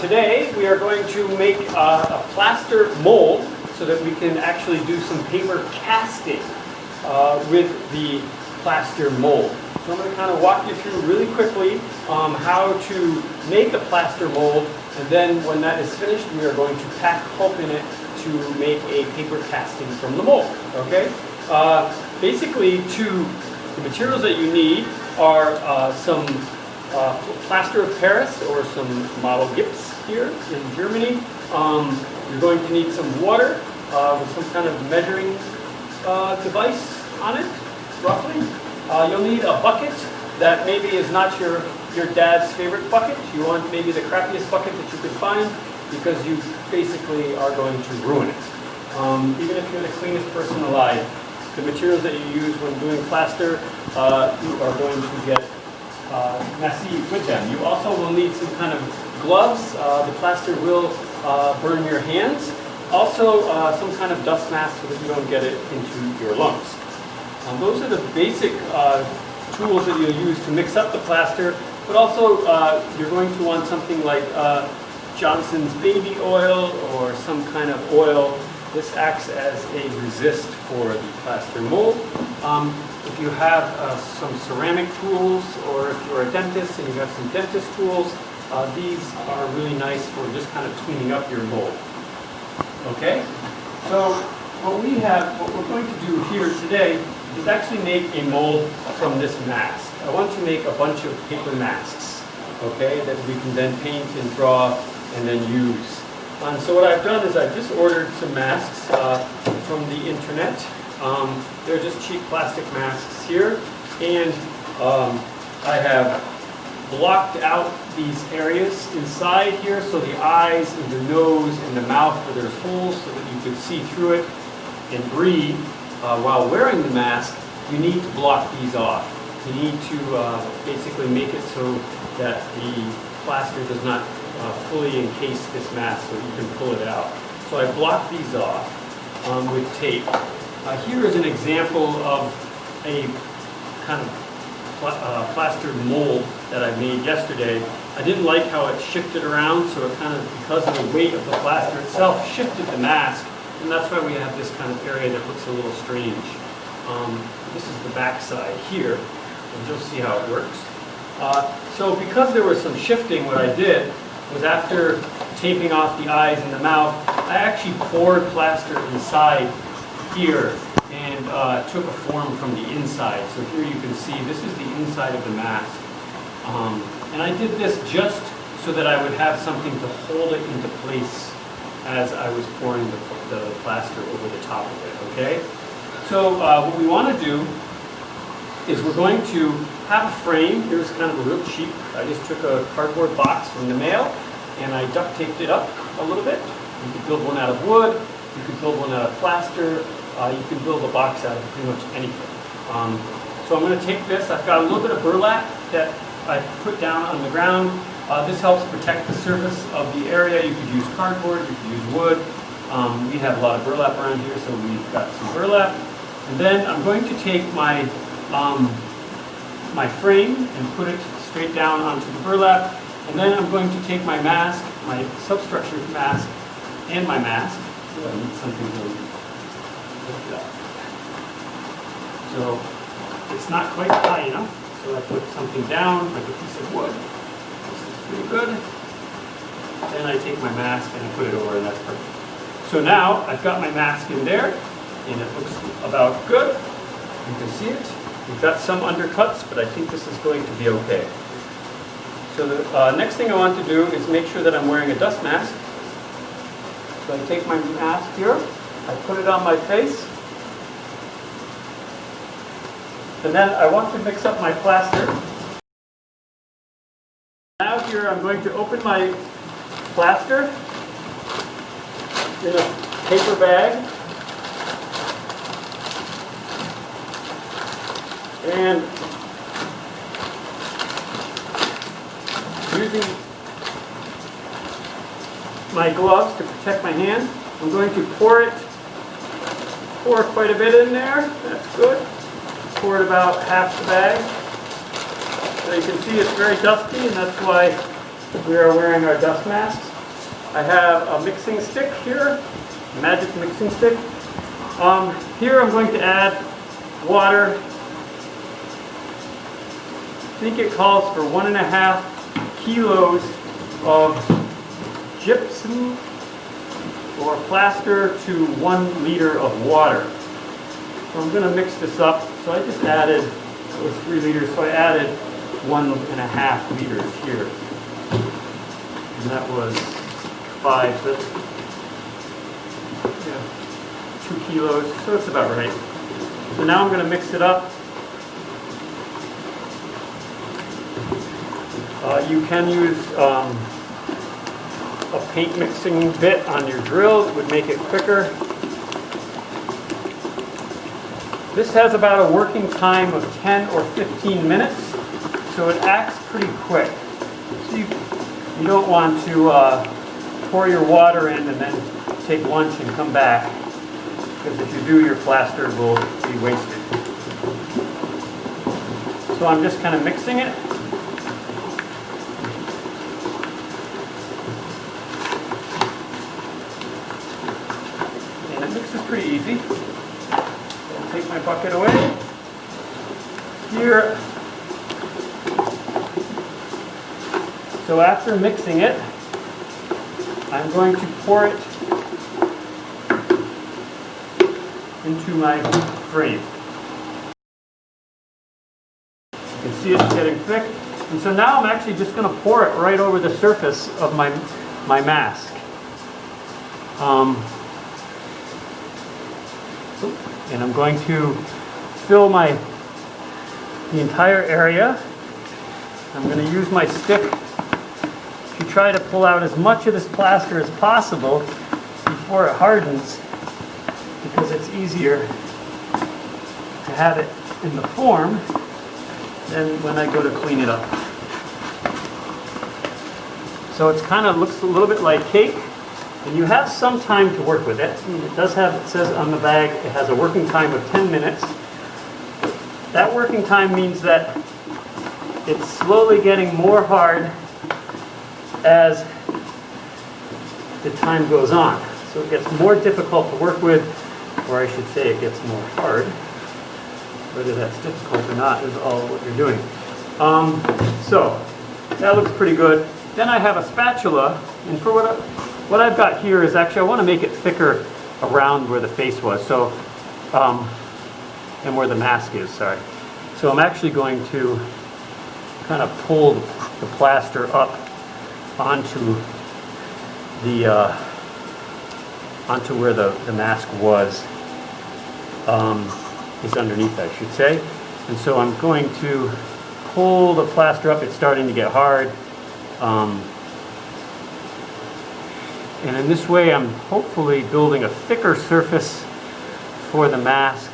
Today we are going to make a plaster mold so that we can actually do some paper casting with the plaster mold. So I'm going to kind of walk you through really quickly how to make a plaster mold, and then when that is finished we are going to pack pulp in it to make a paper casting from the mold. Okay? Basically, the materials that you need are some plaster of Paris or some model gyps here in Germany. You're going to need some water with some kind of measuring device on it, roughly. You'll need a bucket that maybe is not your dad's favorite bucket. You want maybe the crappiest bucket that you could find because you basically are going to ruin it. Even if you're the cleanest person alive, the materials that you use when doing plaster, you are going to get messy with them. You also will need some kind of gloves. The plaster will burn your hands. Also, some kind of dust mask so that you don't get it into your lungs. Those are the basic tools that you'll use to mix up the plaster, but also you're going to want something like Johnson's baby oil or some kind of oil. This acts as a resist for the plaster mold. If you have some ceramic tools, or if you're a dentist and you have some dentist tools, these are really nice for just kind of cleaning up your mold. Okay? So what we're going to do here today is actually make a mold from this mask. I want to make a bunch of paper masks, okay, that we can then paint and draw and then use. And so what I've done is I've just ordered some masks from the internet. They're just cheap plastic masks here, and I have blocked out these areas inside here, so the eyes and the nose and the mouth where there's holes so that you can see through it and breathe. While wearing the mask, you need to block these off. You need to basically make it so that the plaster does not fully encase this mask so you can pull it out. So I blocked these off with tape. Here is an example of a kind of plaster mold that I made yesterday. I didn't like how it shifted around, so it kind of, because of the weight of the plaster itself, shifted the mask, and that's why we have this kind of area that looks a little strange. This is the back side here, and you'll see how it works. So because there was some shifting, what I did was, after taping off the eyes and the mouth, I actually poured plaster inside here and took a form from the inside. So here you can see this is the inside of the mask. And I did this just so that I would have something to hold it into place as I was pouring the plaster over the top of it, okay? So what we want to do is we're going to have a frame. Here's kind of a real cheap, I just took a cardboard box from the mail and I duct taped it up a little bit. You could build one out of wood, you could build one out of plaster, you can build a box out of pretty much anything. So I'm going to take this, I've got a little bit of burlap that I put down on the ground. This helps protect the surface of the area. You could use cardboard, you could use wood. We have a lot of burlap around here, so we've got some burlap. And then I'm going to take my my frame and put it straight down onto the burlap. And then I'm going to take my mask, my substructure mask, and my mask. So I need something to lift it up. So it's not quite high enough, so I put something down, like a piece of wood. This is pretty good. Then I take my mask and I put it over, and that's perfect. So now I've got my mask in there, and it looks about good. You can see it. We've got some undercuts, but I think this is going to be okay. So the next thing I want to do is make sure that I'm wearing a dust mask. So I take my mask here, I put it on my face, and then I want to mix up my plaster. Now here I'm going to open my plaster in a paper bag. And using my gloves to protect my hands, I'm going to pour quite a bit in there. That's good. Pour it about half the bag. So you can see it's very dusty, and that's why we are wearing our dust masks. I have a mixing stick here, a magic mixing stick. Here I'm going to add water. I think it calls for 1.5 kilos of gypsum or plaster to 1 liter of water. So I'm going to mix this up. So I just added, it was 3 liters, so I added 1.5 liters here. And that was 5, so that's 2 kilos, so it's about right. So now I'm going to mix it up. You can use a paint mixing bit on your drill. It would make it quicker. This has about a working time of 10 or 15 minutes, so it acts pretty quick. So you don't want to pour your water in and then take lunch and come back, because if you do, your plaster will be wasted. So I'm just kind of mixing it. And it mixes pretty easy. I'll take my bucket away. Here. So after mixing it, I'm going to pour it into my frame. You can see it's getting thick. And so now I'm actually just going to pour it right over the surface of my mask. And I'm going to fill the entire area. I'm going to use my stick to try to pull out as much of this plaster as possible before it hardens, because it's easier to have it in the form than when I go to clean it up. So it's kind of looks a little bit like cake, and you have some time to work with it. It does have, it says on the bag, it has a working time of 10 minutes. That working time means that it's slowly getting more hard as the time goes on. So it gets more difficult to work with, or I should say it gets more hard. Whether that's difficult or not is all what you're doing. So that looks pretty good. Then I have a spatula, and for what I've got here is actually, I want to make it thicker around where the face was, so and where the mask is, sorry. So I'm actually going to kind of pull the plaster up onto where the mask was, is underneath, I should say. And so I'm going to pull the plaster up. It's starting to get hard. And in this way, I'm hopefully building a thicker surface for the mask.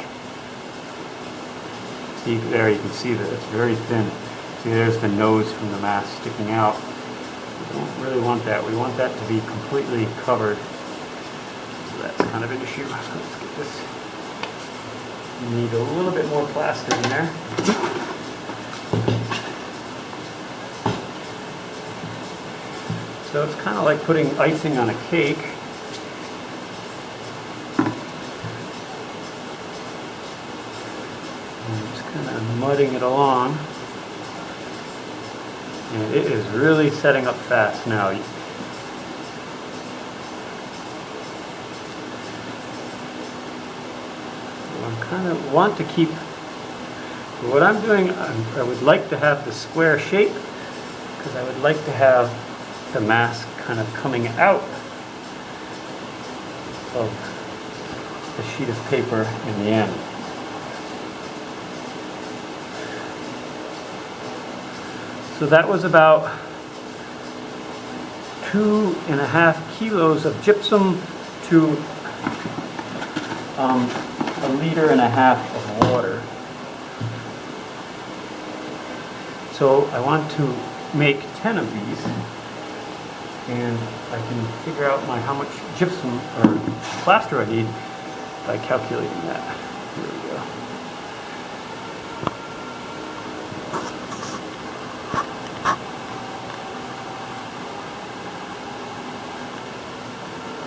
See there, you can see that it's very thin. See, there's the nose from the mask sticking out. We don't really want that. We want that to be completely covered. So that's kind of an issue. Let's get this. You need a little bit more plaster in there. So it's kind of like putting icing on a cake. And just kind of mudding it along. And it is really setting up fast now. I kind of want to keep, what I'm doing, I would like to have the square shape, because I would like to have the mask kind of coming out of the sheet of paper in the end. So that was about 2.5 kilos of gypsum to 1.5 liters of water. So I want to make 10 of these, and I can figure out how much gypsum or plaster I need by calculating that. Here we go.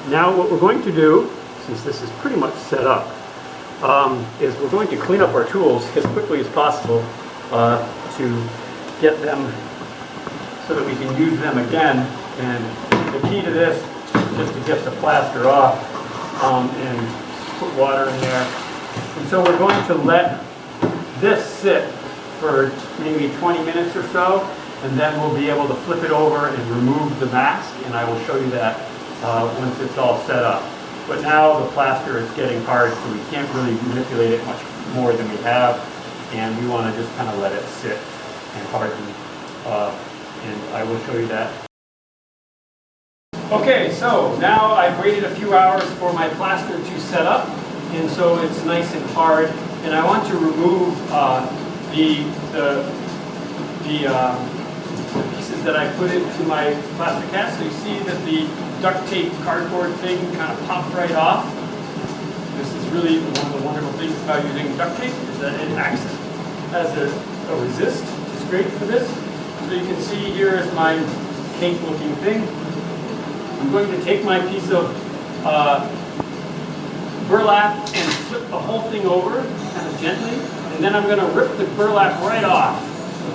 now what we're going to do, since this is pretty much set up, is we're going to clean up our tools as quickly as possible to get them so that we can use them again. And the key to this is just to get the plaster off and put water in there. And so we're going to let this sit for maybe 20 minutes or so, and then we'll be able to flip it over and remove the mask, and I will show you that once it's all set up. But now the plaster is getting hard, so we can't really manipulate it much more than we have, and we want to just kind of let it sit and harden, and I will show you that. Okay, so now I've waited a few hours for my plaster to set up, and so it's nice and hard, and I want to remove the pieces that I put into my plaster cast. So you see that the duct tape cardboard thing kind of popped right off. This is really one of the wonderful things about using duct tape, is that it acts as a resist. It's great for this. So you can see here is my cake looking thing. I'm going to take my piece of burlap and flip the whole thing over kind of gently, and then I'm going to rip the burlap right off.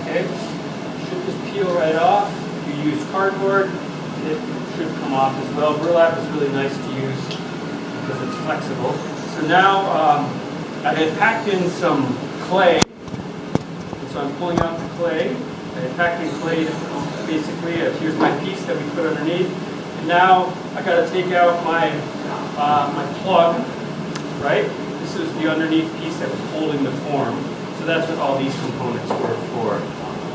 Okay, it should just peel right off. If you use cardboard, it should come off as well. Burlap is really nice to use because it's flexible. So now I had packed in some clay, and so I'm pulling out the clay. I had packed in clay basically. Here's my piece that we put underneath. And now I got to take out my my plug, right? This is the underneath piece that was holding the form. So that's what all these components were for.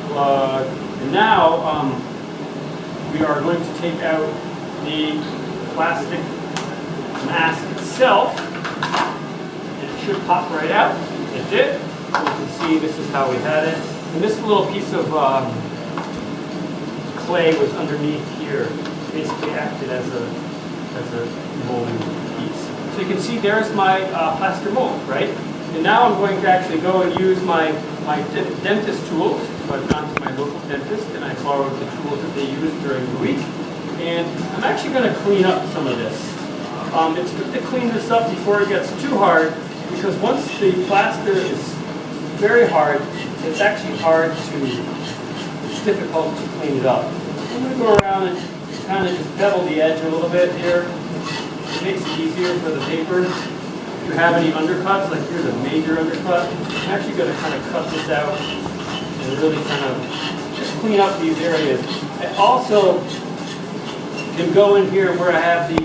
Plug. And now we are going to take out the plastic mask itself. And it should pop right out. It did. You can see this is how we had it. And this little piece of clay was underneath here. Basically acted as a molding piece. So you can see there's my plaster mold, right? And now I'm going to actually go and use my dentist tools. So I've gone to my local dentist and I borrowed the tools that they use during the week. And I'm actually going to clean up some of this. It's good to clean this up before it gets too hard, because once the plaster is very hard, it's actually it's difficult to clean it up. I'm going to go around and kind of just bevel the edge a little bit here. It makes it easier for the paper. If you have any undercuts, like here's a major undercut, I'm actually going to kind of cut this out and really kind of just clean up these areas. I also can go in here where I have the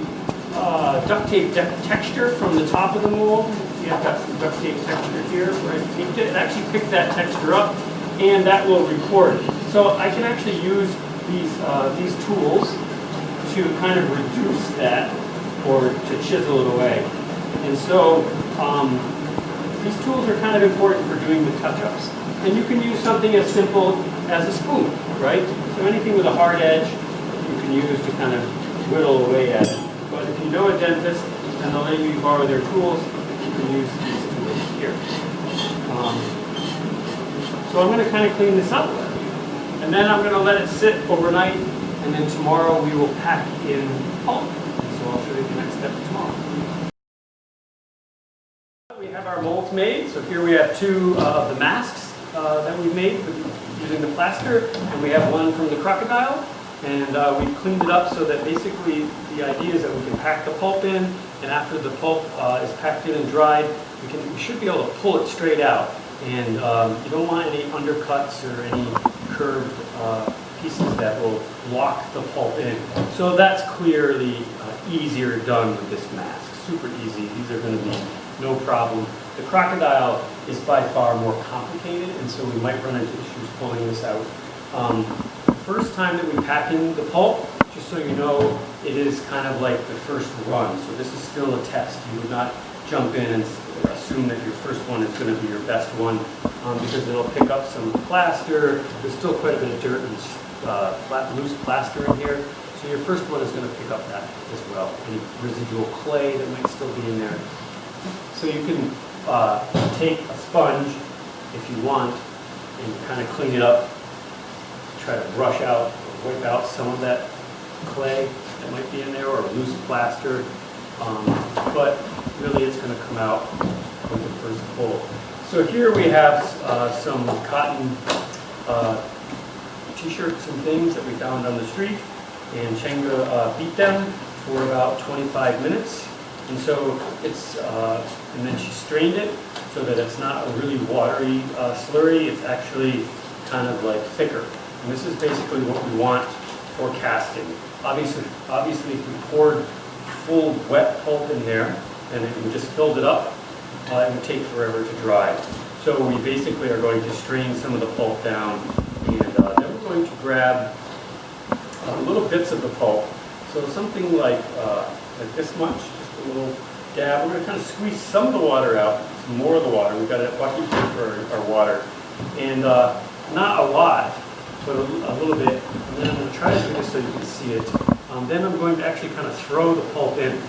duct tape texture from the top of the mold. See, I've got some duct tape texture here where I taped it. It actually picked that texture up, and that will record. So I can actually use these tools to kind of reduce that or to chisel it away. And so these tools are kind of important for doing the touch-ups. And you can use something as simple as a spoon, right? So anything with a hard edge you can use to kind of whittle away at it. But if you know a dentist and they'll let you borrow their tools, you can use these tools here. So I'm going to kind of clean this up. And then I'm going to let it sit overnight, and then tomorrow we will pack in pulp. So I'll show you the next step tomorrow. We have our molds made. So here we have two of the masks that we made using the plaster, and we have one from the crocodile. And we've cleaned it up so that basically the idea is that we can pack the pulp in, and after the pulp is packed in and dried, we should be able to pull it straight out. And you don't want any undercuts or any curved pieces that will lock the pulp in. So that's clearly easier done with this mask. Super easy. These are going to be no problem. The crocodile is by far more complicated, and so we might run into issues pulling this out. The first time that we pack in the pulp, just so you know, it is kind of like the first run. So this is still a test. You would not jump in and assume that your first one is going to be your best one, because it'll pick up some plaster. There's still quite a bit of dirt and loose plaster in here. So your first one is going to pick up that as well. Any residual clay that might still be in there. So you can take a sponge if you want and kind of clean it up. Try to brush out or wipe out some of that clay that might be in there or loose plaster, but really it's going to come out with the first pull. So here we have some cotton t-shirts and things that we found on the street, and Csenge beat them for about 25 minutes. And so it's, and then she strained it so that it's not a really watery slurry, it's actually kind of like thicker. And this is basically what we want for casting. Obviously if we poured full wet pulp in there and it would just filled it up, it would take forever to dry. So we basically are going to strain some of the pulp down, and then we're going to grab little bits of the pulp. So something like this much, just a little dab. We're going to kind of squeeze some of the water out, some more of the water. We've got a bucket here for our water. And not a lot, but a little bit. And then I'm going to try to do this so you can see it. Then I'm going to actually kind of throw the pulp in.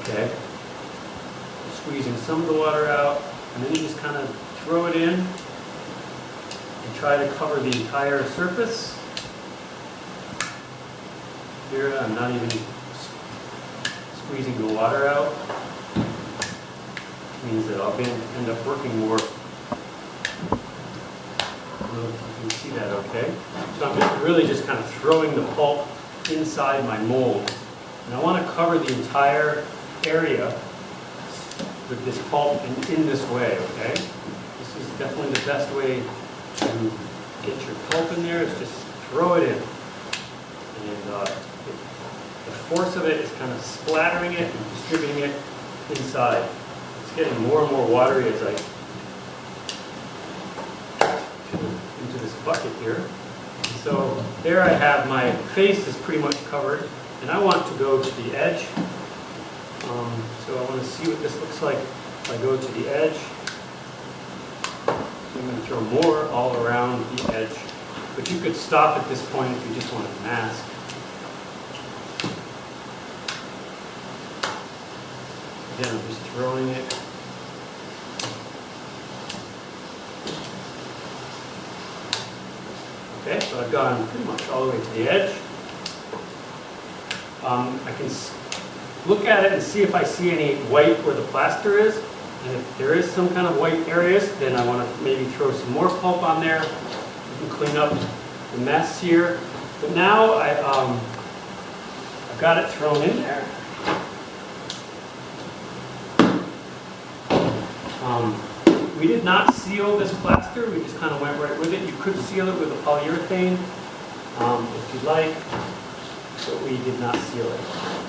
Okay. Squeezing some of the water out, and then you just kind of throw it in and try to cover the entire surface. Here I'm not even squeezing the water out, which means that I'll end up working more. I don't know if you can see that okay. So I'm just really just kind of throwing the pulp inside my mold. And I want to cover the entire area with this pulp in this way, okay? This is definitely the best way to get your pulp in there, is just throw it in. And the force of it is kind of splattering it and distributing it inside. It's getting more and more watery as I into this bucket here. And so there I have my face is pretty much covered, and I want to go to the edge. So I want to see what this looks like if I go to the edge. So I'm going to throw more all around the edge. But you could stop at this point if you just want to mask. Again, I'm just throwing it. Okay, so I've gone pretty much all the way to the edge. I can look at it and see if I see any white where the plaster is. And if there is some kind of white areas, then I want to maybe throw some more pulp on there. You can clean up the mess here. But now I've got it thrown in there. We did not seal this plaster. We just kind of went right with it. You could seal it with a polyurethane if you'd like, but we did not seal it.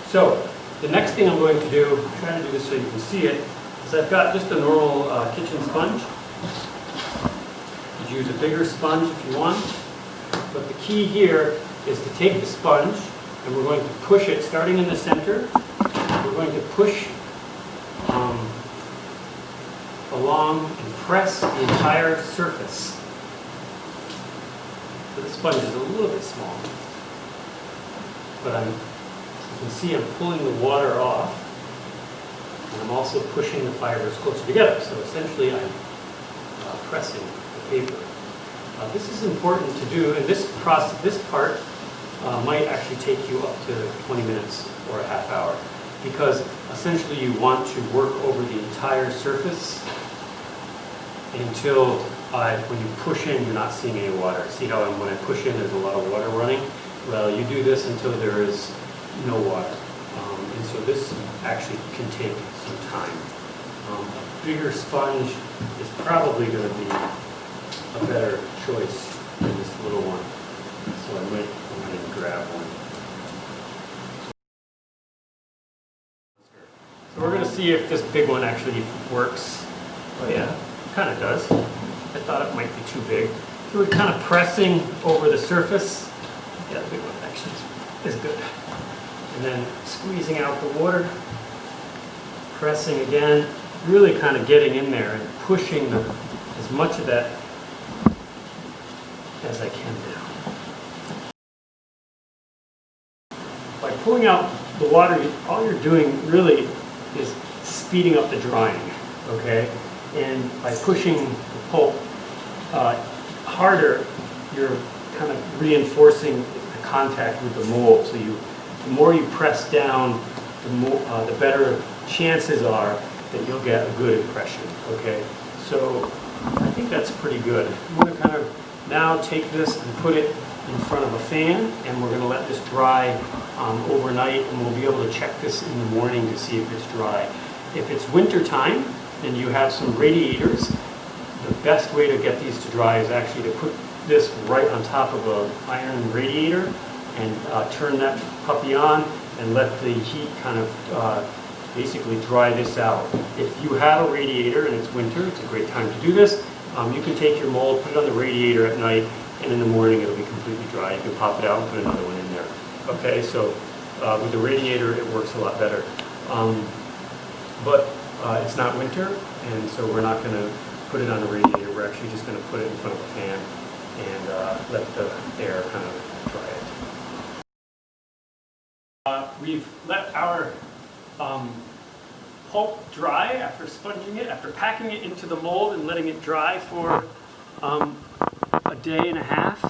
So the next thing I'm going to do, I'm trying to do this so you can see it, is I've got just a normal kitchen sponge. You use a bigger sponge if you want. But the key here is to take the sponge, and we're going to push it, starting in the center. We're going to push along and press the entire surface. So the sponge is a little bit small, but you can see I'm pulling the water off, and I'm also pushing the fibers closer together. So essentially I'm pressing the paper. This is important to do, and this part might actually take you up to 20 minutes or a half hour, because essentially you want to work over the entire surface until when you push in, you're not seeing any water. See how when I push in, there's a lot of water running? Well, you do this until there is no water. And so this actually can take some time. A bigger sponge is probably going to be a better choice than this little one. So I might go ahead and grab one. So we're going to see if this big one actually works. Oh yeah, it kind of does. I thought it might be too big. So we're kind of pressing over the surface. Yeah, the big one actually is good. And then squeezing out the water, pressing again, really kind of getting in there and pushing as much of that as I can down. By pulling out the water, all you're doing really is speeding up the drying, okay? And by pushing the pulp harder, you're kind of reinforcing the contact with the mold. So the more you press down, the better chances are that you'll get a good impression. Okay, so I think that's pretty good. I'm going to kind of now take this and put it in front of a fan, and we're going to let this dry overnight, and we'll be able to check this in the morning to see if it's dry. If it's winter time and you have some radiators, the best way to get these to dry is actually to put this right on top of an iron radiator and turn that puppy on and let the heat kind of basically dry this out. If you have a radiator and it's winter, it's a great time to do this. You can take your mold, put it on the radiator at night, and in the morning it'll be completely dry. You can pop it out and put another one in there. Okay, so with the radiator it works a lot better. But it's not winter, and so we're not going to put it on a radiator. We're actually just going to put it in front of a fan and let the air kind of dry it. We've let our pulp dry after sponging it, after packing it into the mold and letting it dry for a day and a half.